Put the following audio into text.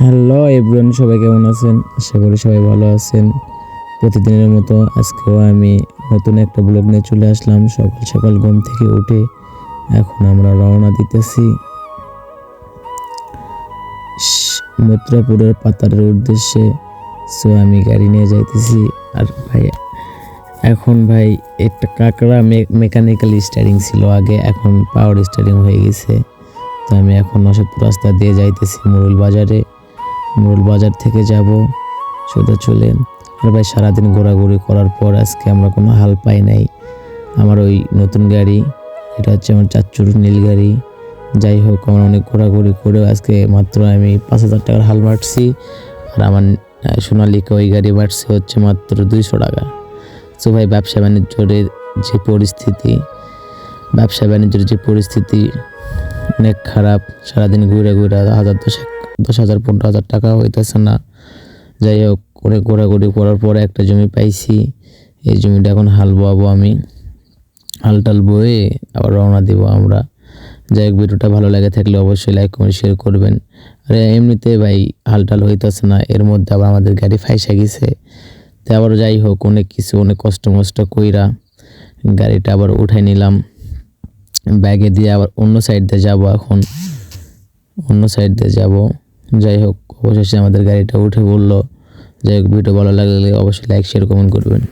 Hello everyone, সবাই কেমন আছেন? আশা করি সবাই ভালো আছেন। প্রতিদিনের মতো আজকেও আমি নতুন একটা ব্লগ নিয়ে চলে আসলাম। সকাল সকাল ঘুম থেকে উঠে এখন আমরা রওনা দিতেছি মথুরাপুরের পাতারের উদ্দেশ্যে। সো আমি গাড়ি নিয়ে যাইতেছি। আর ভাই একটা কাঁকড়া মেকানিক্যাল স্টারিং ছিল আগে, এখন পাওয়ার স্টারিং হয়ে গেছে। তো আমি এখন নশাদপুর রাস্তা দিয়ে যাইতেছি মোড়ল বাজার থেকে যাব সোজা চলে। আর ভাই সারাদিন ঘোরাঘুরি করার পর আজকে আমরা কোনো হাল পাই নাই। আমার ওই নতুন গাড়ি, এটা হচ্ছে আমার চাচ্চুর নীল গাড়ি। যাই হোক, আমার অনেক ঘোরাঘুরি করেও আজকে মাত্র আমি 5,000 টাকার হাল মারছি। আর আমার সোনালিকা ওই গাড়ি বাড়ছে হচ্ছে মাত্র 200 টাকা। তো ভাই ব্যবসা বাণিজ্যের যে পরিস্থিতি অনেক খারাপ। সারাদিন ঘুরে 10,000 15,000 টাকা হইতেছে না। যাই হোক, অনেক ঘোরাঘুরি করার পরে একটা জমি পাইছি। এই জমিটা এখন হাল বোয়াবো আমি। হাল টাল বয়ে আবার রওনা দিব আমরা। যাই হোক, ভিডিওটা ভালো লাগে থাকলে অবশ্যই লাইক কমেন্ট শেয়ার করবেন। আর এমনিতে ভাই হাল টাল হইতেছে না, এর মধ্যে আবার আমাদের গাড়ি ফাইসা গেছে। তো আবার যাই হোক, অনেক কষ্ট মষ্ট কইরা গাড়িটা আবার উঠাই নিলাম ব্যাগে দিয়ে। আবার অন্য সাইড দিয়ে যাব। যাই হোক, অবশেষে আমাদের গাড়িটা উঠে পড়লো। যাই হোক, ভিডিও ভালো লাগলে অবশ্যই লাইক শেয়ার কমেন্ট করবেন।